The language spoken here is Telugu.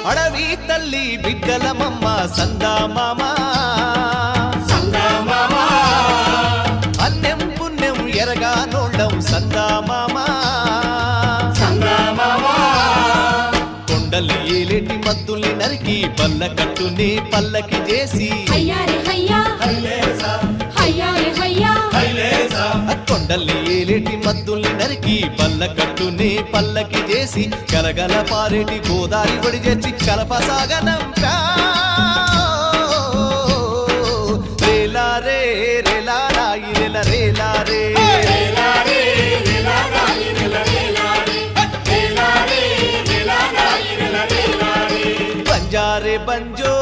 అడవి తల్లి బిడ్డలమమ్మ సందామామ అన్నెం పుణ్యం ఎరగా నోళ్ళం సందామామ కొండలు ఏలేటి మద్దుల్ని నరికి పల్ల కట్టుని పల్లకి చేసి కొండల్ని ఏలేటి మద్దుల్ని నరికి పల్ల కట్టుని పల్లకి చేసి కలగల పారేటి గోదారి ఒడి చేసి కలపసాగనంపా రేలా రే రేలా రాయి రేల రేలా రే బంజారే బంజో